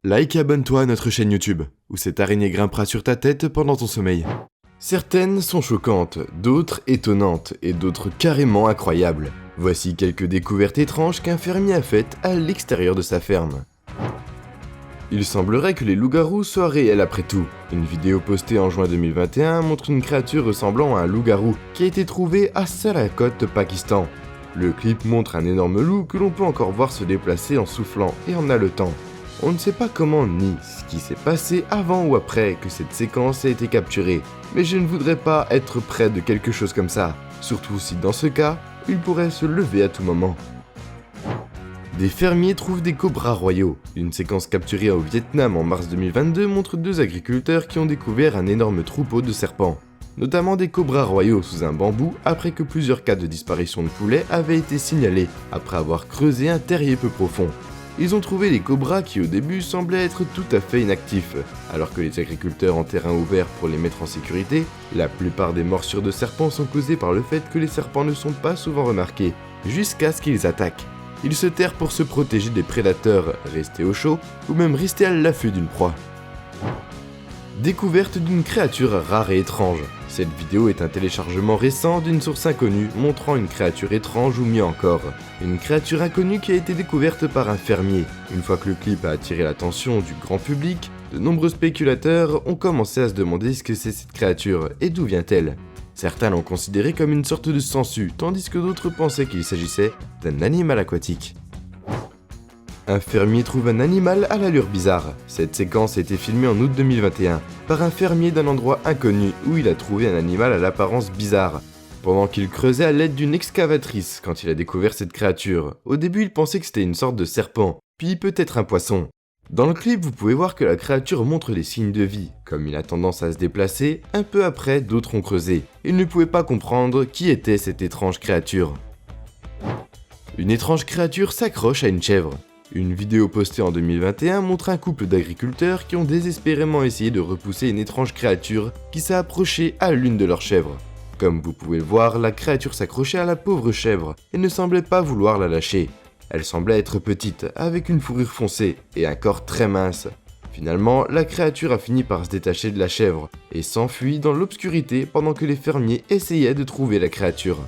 Like et abonne-toi à notre chaîne YouTube, où cette araignée grimpera sur ta tête pendant ton sommeil. Certaines sont choquantes, d'autres étonnantes, et d'autres carrément incroyables. Voici quelques découvertes étranges qu'un fermier a faites à l'extérieur de sa ferme. Il semblerait que les loups-garous soient réels après tout. Une vidéo postée en juin 2021 montre une créature ressemblant à un loup-garou qui a été trouvée à Sialkot, Pakistan. Le clip montre un énorme loup que l'on peut encore voir se déplacer en soufflant et en haletant. On ne sait pas comment ni ce qui s'est passé avant ou après que cette séquence ait été capturée, mais je ne voudrais pas être près de quelque chose comme ça, surtout si dans ce cas, il pourrait se lever à tout moment. Des fermiers trouvent des cobras royaux. Une séquence capturée au Vietnam en mars 2022 montre deux agriculteurs qui ont découvert un énorme troupeau de serpents, notamment des cobras royaux sous un bambou après que plusieurs cas de disparition de poulets avaient été signalés après avoir creusé un terrier peu profond. Ils ont trouvé les cobras qui au début semblaient être tout à fait inactifs, alors que les agriculteurs en terrain ouvert pour les mettre en sécurité, la plupart des morsures de serpents sont causées par le fait que les serpents ne sont pas souvent remarqués, jusqu'à ce qu'ils attaquent. Ils se terrent pour se protéger des prédateurs, rester au chaud, ou même rester à l'affût d'une proie. Découverte d'une créature rare et étrange. Cette vidéo est un téléchargement récent d'une source inconnue montrant une créature étrange ou mieux encore, une créature inconnue qui a été découverte par un fermier. Une fois que le clip a attiré l'attention du grand public, de nombreux spéculateurs ont commencé à se demander ce que c'est cette créature et d'où vient-elle. Certains l'ont considérée comme une sorte de sangsue, tandis que d'autres pensaient qu'il s'agissait d'un animal aquatique. Un fermier trouve un animal à l'allure bizarre. Cette séquence a été filmée en août 2021 par un fermier d'un endroit inconnu où il a trouvé un animal à l'apparence bizarre, pendant qu'il creusait à l'aide d'une excavatrice quand il a découvert cette créature. Au début, il pensait que c'était une sorte de serpent, puis peut-être un poisson. Dans le clip, vous pouvez voir que la créature montre des signes de vie, comme il a tendance à se déplacer, un peu après d'autres ont creusé. Il ne pouvait pas comprendre qui était cette étrange créature. Une étrange créature s'accroche à une chèvre. Une vidéo postée en 2021 montre un couple d'agriculteurs qui ont désespérément essayé de repousser une étrange créature qui s'est approchée à l'une de leurs chèvres. Comme vous pouvez le voir, la créature s'accrochait à la pauvre chèvre et ne semblait pas vouloir la lâcher. Elle semblait être petite, avec une fourrure foncée et un corps très mince. Finalement, la créature a fini par se détacher de la chèvre et s'enfuit dans l'obscurité pendant que les fermiers essayaient de trouver la créature.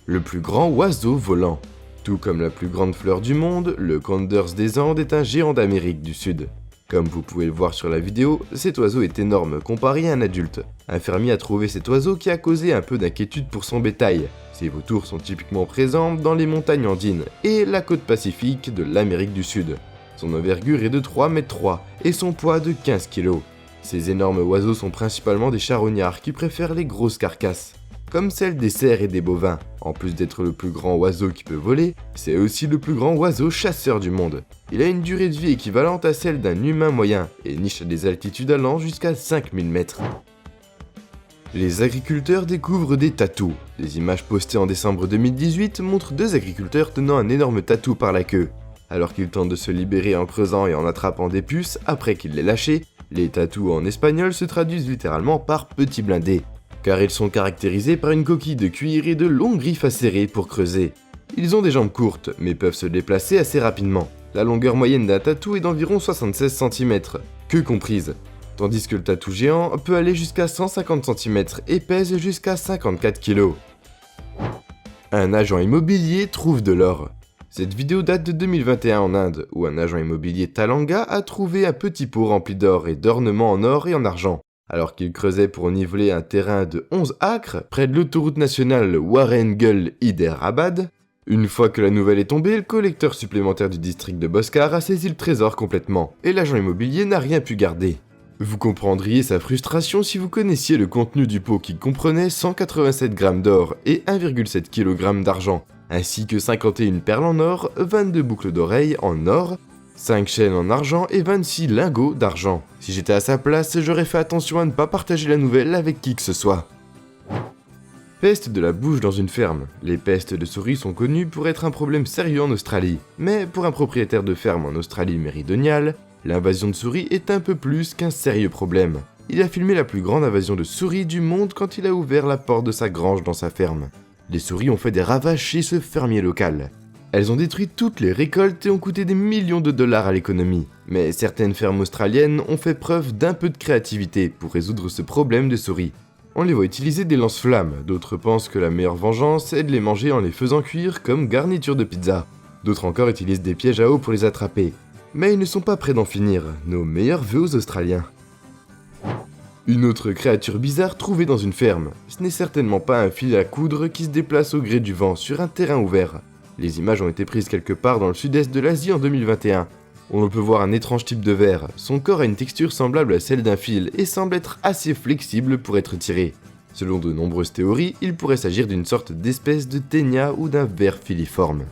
Le plus grand oiseau volant. Tout comme la plus grande fleur du monde, le Condors des Andes est un géant d'Amérique du Sud. Comme vous pouvez le voir sur la vidéo, cet oiseau est énorme comparé à un adulte. Un fermier a trouvé cet oiseau qui a causé un peu d'inquiétude pour son bétail. Ces vautours sont typiquement présents dans les montagnes andines et la côte pacifique de l'Amérique du Sud. Son envergure est de 3,3 m et son poids de 15 kg. Ces énormes oiseaux sont principalement des charognards qui préfèrent les grosses carcasses, comme celles des cerfs et des bovins. En plus d'être le plus grand oiseau qui peut voler, c'est aussi le plus grand oiseau chasseur du monde. Il a une durée de vie équivalente à celle d'un humain moyen et niche à des altitudes allant jusqu'à 5000 mètres. Les agriculteurs découvrent des tatous. Des images postées en décembre 2018 montrent deux agriculteurs tenant un énorme tatou par la queue. Alors qu'ils tentent de se libérer en creusant et en attrapant des puces après qu'ils l'aient lâché, les tatous en espagnol se traduisent littéralement par petits blindés, car ils sont caractérisés par une coquille de cuir et de longues griffes acérées pour creuser. Ils ont des jambes courtes, mais peuvent se déplacer assez rapidement. La longueur moyenne d'un tatou est d'environ 76 cm, queue comprise, tandis que le tatou géant peut aller jusqu'à 150 cm et pèse jusqu'à 54 kg. Un agent immobilier trouve de l'or. Cette vidéo date de 2021 en Inde, où un agent immobilier Talanga a trouvé un petit pot rempli d'or et d'ornements en or et en argent. Alors qu'il creusait pour niveler un terrain de 11 acres près de l'autoroute nationale Warangal-Hyderabad, une fois que la nouvelle est tombée, le collecteur supplémentaire du district de Boscar a saisi le trésor complètement, et l'agent immobilier n'a rien pu garder. Vous comprendriez sa frustration si vous connaissiez le contenu du pot qui comprenait 187 g d'or et 1,7 kg d'argent, ainsi que 51 perles en or, 22 boucles d'oreilles en or, 5 chaînes en argent et 26 lingots d'argent. Si j'étais à sa place, j'aurais fait attention à ne pas partager la nouvelle avec qui que ce soit. Peste de la bouche dans une ferme. Les pestes de souris sont connues pour être un problème sérieux en Australie. Mais pour un propriétaire de ferme en Australie méridionale, l'invasion de souris est un peu plus qu'un sérieux problème. Il a filmé la plus grande invasion de souris du monde quand il a ouvert la porte de sa grange dans sa ferme. Les souris ont fait des ravages chez ce fermier local. Elles ont détruit toutes les récoltes et ont coûté des millions de dollars à l'économie. Mais certaines fermes australiennes ont fait preuve d'un peu de créativité pour résoudre ce problème de souris. On les voit utiliser des lance-flammes, d'autres pensent que la meilleure vengeance est de les manger en les faisant cuire comme garniture de pizza. D'autres encore utilisent des pièges à eau pour les attraper. Mais ils ne sont pas prêts d'en finir, nos meilleurs vœux aux Australiens. Une autre créature bizarre trouvée dans une ferme. Ce n'est certainement pas un fil à coudre qui se déplace au gré du vent sur un terrain ouvert. Les images ont été prises quelque part dans le sud-est de l'Asie en 2021. On peut voir un étrange type de verre. Son corps a une texture semblable à celle d'un fil et semble être assez flexible pour être tiré. Selon de nombreuses théories, il pourrait s'agir d'une sorte d'espèce de ténia ou d'un verre filiforme.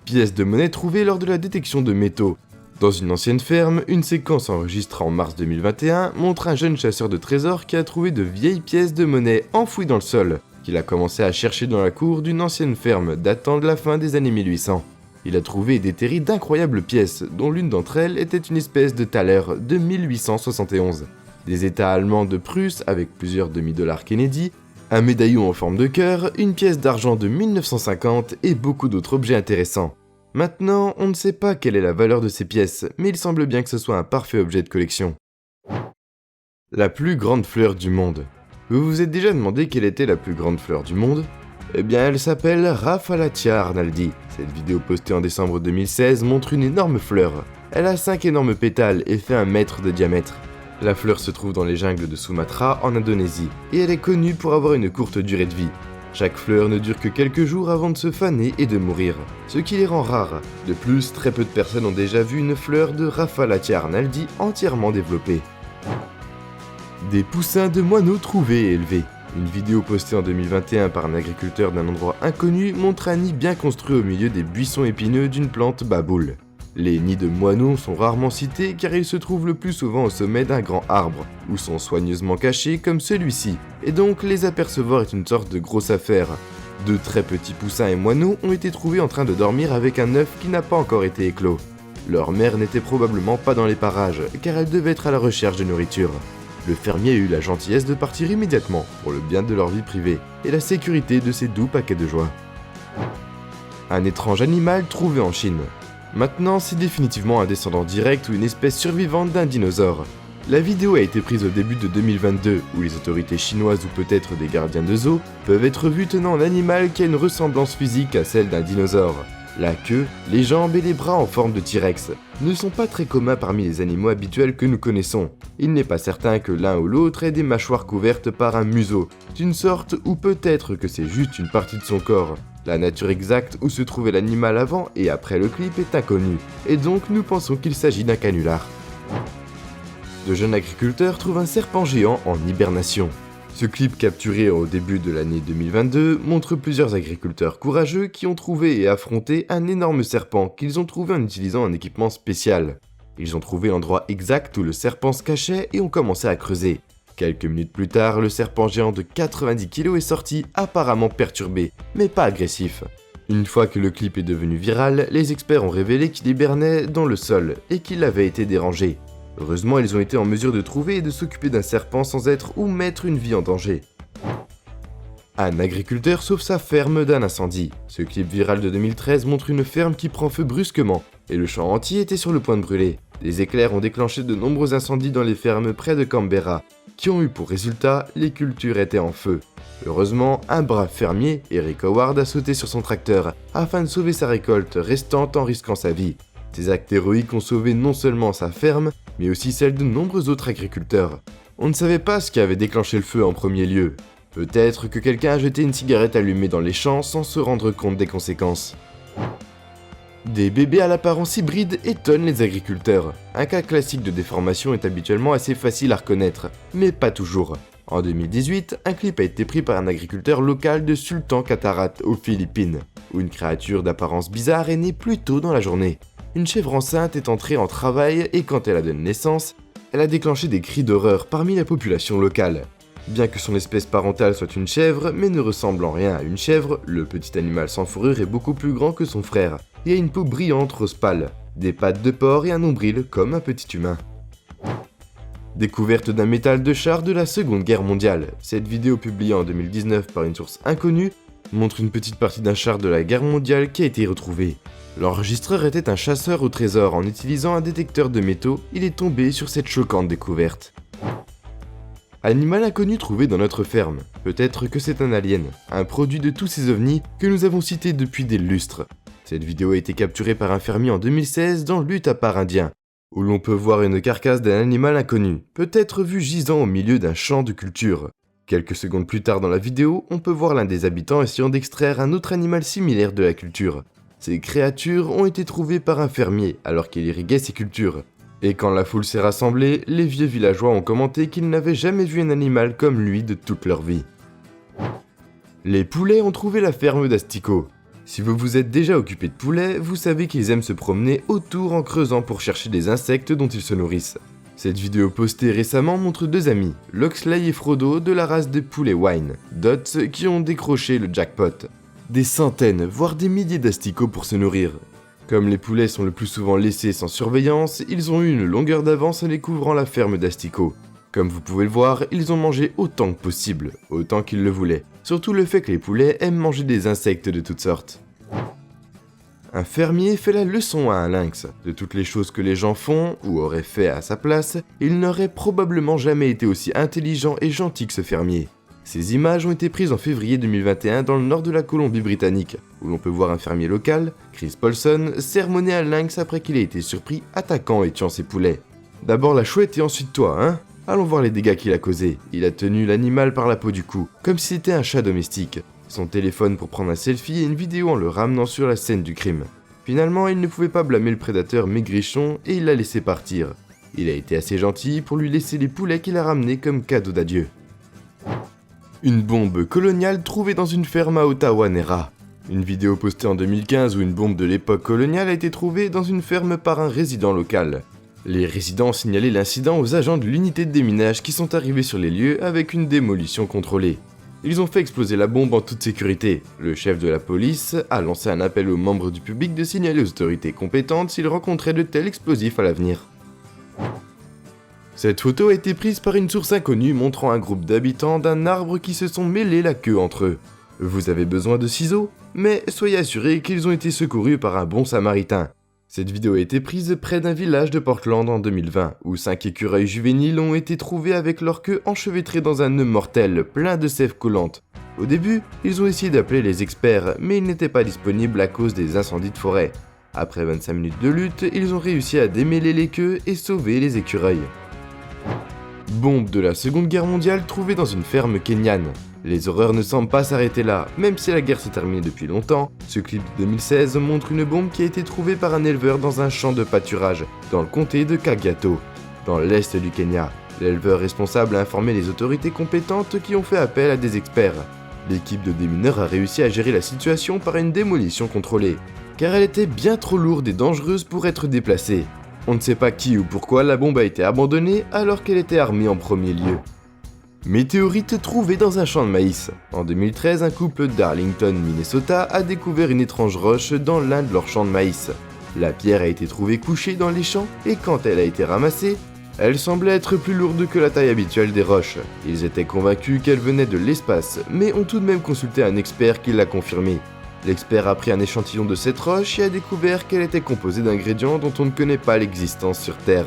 Pièces de monnaie trouvées lors de la détection de métaux. Dans une ancienne ferme, une séquence enregistrée en mars 2021 montre un jeune chasseur de trésors qui a trouvé de vieilles pièces de monnaie enfouies dans le sol, qu'il a commencé à chercher dans la cour d'une ancienne ferme datant de la fin des années 1800. Il a trouvé et déterré d'incroyables pièces, dont l'une d'entre elles était une espèce de thaler de 1871. Des états allemands de Prusse avec plusieurs demi-dollars Kennedy, un médaillon en forme de cœur, une pièce d'argent de 1950 et beaucoup d'autres objets intéressants. Maintenant, on ne sait pas quelle est la valeur de ces pièces, mais il semble bien que ce soit un parfait objet de collection. La plus grande fleur du monde. Vous vous êtes déjà demandé quelle était la plus grande fleur du monde ? Eh bien, elle s'appelle Raffalatia arnaldi. Cette vidéo postée en décembre 2016 montre une énorme fleur. Elle a 5 énormes pétales et fait 1 mètre de diamètre. La fleur se trouve dans les jungles de Sumatra en Indonésie, et elle est connue pour avoir une courte durée de vie. Chaque fleur ne dure que quelques jours avant de se faner et de mourir, ce qui les rend rares. De plus, très peu de personnes ont déjà vu une fleur de Raffalatia arnaldi entièrement développée. Des poussins de moineaux trouvés et élevés. Une vidéo postée en 2021 par un agriculteur d'un endroit inconnu montre un nid bien construit au milieu des buissons épineux d'une plante baboule. Les nids de moineaux sont rarement cités car ils se trouvent le plus souvent au sommet d'un grand arbre, ou sont soigneusement cachés comme celui-ci, et donc les apercevoir est une sorte de grosse affaire. De très petits poussins et moineaux ont été trouvés en train de dormir avec un œuf qui n'a pas encore été éclos. Leur mère n'était probablement pas dans les parages, car elle devait être à la recherche de nourriture. Le fermier a eu la gentillesse de partir immédiatement pour le bien de leur vie privée et la sécurité de ces doux paquets de joie. Un étrange animal trouvé en Chine. Maintenant, c'est définitivement un descendant direct ou une espèce survivante d'un dinosaure. La vidéo a été prise au début de 2022, où les autorités chinoises ou peut-être des gardiens de zoo peuvent être vus tenant un animal qui a une ressemblance physique à celle d'un dinosaure. La queue, les jambes et les bras en forme de T-Rex ne sont pas très communs parmi les animaux habituels que nous connaissons. Il n'est pas certain que l'un ou l'autre ait des mâchoires couvertes par un museau, d'une sorte ou peut-être que c'est juste une partie de son corps. La nature exacte où se trouvait l'animal avant et après le clip est inconnue, et donc nous pensons qu'il s'agit d'un canular. De jeunes agriculteurs trouvent un serpent géant en hibernation. Ce clip capturé au début de l'année 2022 montre plusieurs agriculteurs courageux qui ont trouvé et affronté un énorme serpent qu'ils ont trouvé en utilisant un équipement spécial. Ils ont trouvé l'endroit exact où le serpent se cachait et ont commencé à creuser. Quelques minutes plus tard, le serpent géant de 90 kg est sorti, apparemment perturbé, mais pas agressif. Une fois que le clip est devenu viral, les experts ont révélé qu'il hibernait dans le sol et qu'il avait été dérangé. Heureusement, ils ont été en mesure de trouver et de s'occuper d'un serpent sans être ou mettre une vie en danger. Un agriculteur sauve sa ferme d'un incendie. Ce clip viral de 2013 montre une ferme qui prend feu brusquement, et le champ entier était sur le point de brûler. Des éclairs ont déclenché de nombreux incendies dans les fermes près de Canberra, qui ont eu pour résultat les cultures étaient en feu. Heureusement, un brave fermier, Eric Howard, a sauté sur son tracteur afin de sauver sa récolte restante en risquant sa vie. Ces actes héroïques ont sauvé non seulement sa ferme, mais aussi celle de nombreux autres agriculteurs. On ne savait pas ce qui avait déclenché le feu en premier lieu. Peut-être que quelqu'un a jeté une cigarette allumée dans les champs sans se rendre compte des conséquences. Des bébés à l'apparence hybride étonnent les agriculteurs. Un cas classique de déformation est habituellement assez facile à reconnaître, mais pas toujours. En 2018, un clip a été pris par un agriculteur local de Sultan Katarat aux Philippines, où une créature d'apparence bizarre est née plus tôt dans la journée. Une chèvre enceinte est entrée en travail et quand elle a donné naissance, elle a déclenché des cris d'horreur parmi la population locale. Bien que son espèce parentale soit une chèvre, mais ne ressemble en rien à une chèvre, le petit animal sans fourrure est beaucoup plus grand que son frère et a une peau brillante rose pâle, des pattes de porc et un nombril comme un petit humain. Découverte d'un métal de char de la Seconde Guerre mondiale. Cette vidéo publiée en 2019 par une source inconnue montre une petite partie d'un char de la guerre mondiale qui a été retrouvé. L'enregistreur était un chasseur au trésor. En utilisant un détecteur de métaux, il est tombé sur cette choquante découverte. Animal inconnu trouvé dans notre ferme. Peut-être que c'est un alien, un produit de tous ces ovnis que nous avons cités depuis des lustres. Cette vidéo a été capturée par un fermier en 2016 dans l'Utah indien, où l'on peut voir une carcasse d'un animal inconnu, peut-être vu gisant au milieu d'un champ de culture. Quelques secondes plus tard dans la vidéo, on peut voir l'un des habitants essayant d'extraire un autre animal similaire de la culture. Ces créatures ont été trouvées par un fermier alors qu'il irriguait ses cultures. Et quand la foule s'est rassemblée, les vieux villageois ont commenté qu'ils n'avaient jamais vu un animal comme lui de toute leur vie. Les poulets ont trouvé la ferme d'Astico. Si vous vous êtes déjà occupé de poulets, vous savez qu'ils aiment se promener autour en creusant pour chercher des insectes dont ils se nourrissent. Cette vidéo postée récemment montre deux amis, Loxley et Frodo de la race des poulets Wine, Dots, qui ont décroché le jackpot. Des centaines, voire des milliers d'asticots pour se nourrir. Comme les poulets sont le plus souvent laissés sans surveillance, ils ont eu une longueur d'avance en découvrant la ferme d'Astico. Comme vous pouvez le voir, ils ont mangé autant que possible, autant qu'ils le voulaient. Surtout le fait que les poulets aiment manger des insectes de toutes sortes. Un fermier fait la leçon à un lynx. De toutes les choses que les gens font, ou auraient fait à sa place, il n'aurait probablement jamais été aussi intelligent et gentil que ce fermier. Ces images ont été prises en février 2021 dans le nord de la Colombie-Britannique, où l'on peut voir un fermier local, Chris Paulson, sermonner un lynx après qu'il ait été surpris attaquant et tuant ses poulets. D'abord la chouette et ensuite toi, hein? Allons voir les dégâts qu'il a causés. Il a tenu l'animal par la peau du cou, comme si c'était un chat domestique. Son téléphone pour prendre un selfie et une vidéo en le ramenant sur la scène du crime. Finalement, il ne pouvait pas blâmer le prédateur maigrichon et il l'a laissé partir. Il a été assez gentil pour lui laisser les poulets qu'il a ramenés comme cadeau d'adieu. Une bombe coloniale trouvée dans une ferme à Ottawa-Nera. Une vidéo postée en 2015 où une bombe de l'époque coloniale a été trouvée dans une ferme par un résident local. Les résidents ont signalé l'incident aux agents de l'unité de déminage qui sont arrivés sur les lieux avec une démolition contrôlée. Ils ont fait exploser la bombe en toute sécurité. Le chef de la police a lancé un appel aux membres du public de signaler aux autorités compétentes s'ils rencontraient de tels explosifs à l'avenir. Cette photo a été prise par une source inconnue montrant un groupe d'habitants d'un arbre qui se sont mêlés la queue entre eux. Vous avez besoin de ciseaux? Mais soyez assurés qu'ils ont été secourus par un bon samaritain. Cette vidéo a été prise près d'un village de Portland en 2020, où 5 écureuils juvéniles ont été trouvés avec leur queue enchevêtrée dans un nœud mortel plein de sève collante. Au début, ils ont essayé d'appeler les experts, mais ils n'étaient pas disponibles à cause des incendies de forêt. Après 25 minutes de lutte, ils ont réussi à démêler les queues et sauver les écureuils. Bombe de la Seconde Guerre mondiale trouvée dans une ferme kenyane. Les horreurs ne semblent pas s'arrêter là, même si la guerre s'est terminée depuis longtemps. Ce clip de 2016 montre une bombe qui a été trouvée par un éleveur dans un champ de pâturage, dans le comté de Kajiado, dans l'est du Kenya. L'éleveur responsable a informé les autorités compétentes qui ont fait appel à des experts. L'équipe de démineurs a réussi à gérer la situation par une démolition contrôlée, car elle était bien trop lourde et dangereuse pour être déplacée. On ne sait pas qui ou pourquoi la bombe a été abandonnée alors qu'elle était armée en premier lieu. Météorite trouvée dans un champ de maïs. En 2013, un couple d'Arlington, Minnesota a découvert une étrange roche dans l'un de leurs champs de maïs. La pierre a été trouvée couchée dans les champs et quand elle a été ramassée, elle semblait être plus lourde que la taille habituelle des roches. Ils étaient convaincus qu'elle venait de l'espace, mais ont tout de même consulté un expert qui l'a confirmé. L'expert a pris un échantillon de cette roche et a découvert qu'elle était composée d'ingrédients dont on ne connaît pas l'existence sur Terre.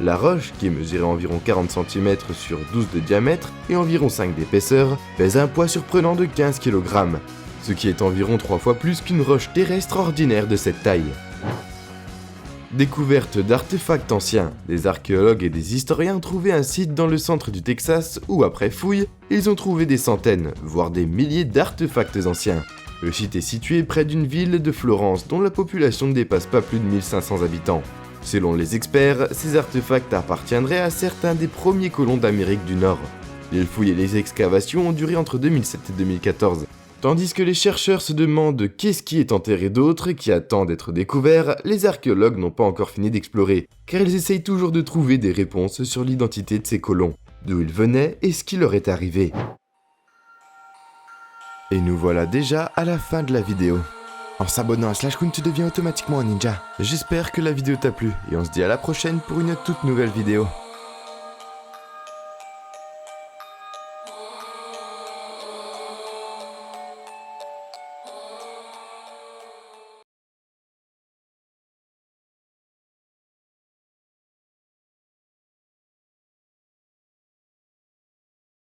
La roche, qui mesurait environ 40 cm sur 12 de diamètre et environ 5 d'épaisseur, pèse un poids surprenant de 15 kg, ce qui est environ 3 fois plus qu'une roche terrestre ordinaire de cette taille. Découverte d'artefacts anciens. Des archéologues et des historiens ont trouvé un site dans le centre du Texas où, après fouilles, ils ont trouvé des centaines, voire des milliers d'artefacts anciens. Le site est situé près d'une ville de Florence dont la population ne dépasse pas plus de 1500 habitants. Selon les experts, ces artefacts appartiendraient à certains des premiers colons d'Amérique du Nord. Les fouilles et les excavations ont duré entre 2007 et 2014. Tandis que les chercheurs se demandent qu'est-ce qui est enterré d'autre et qui attend d'être découvert, les archéologues n'ont pas encore fini d'explorer, car ils essayent toujours de trouver des réponses sur l'identité de ces colons, d'où ils venaient et ce qui leur est arrivé. Et nous voilà déjà à la fin de la vidéo. En s'abonnant à SlashCoon, tu deviens automatiquement un ninja. J'espère que la vidéo t'a plu et on se dit à la prochaine pour une toute nouvelle vidéo.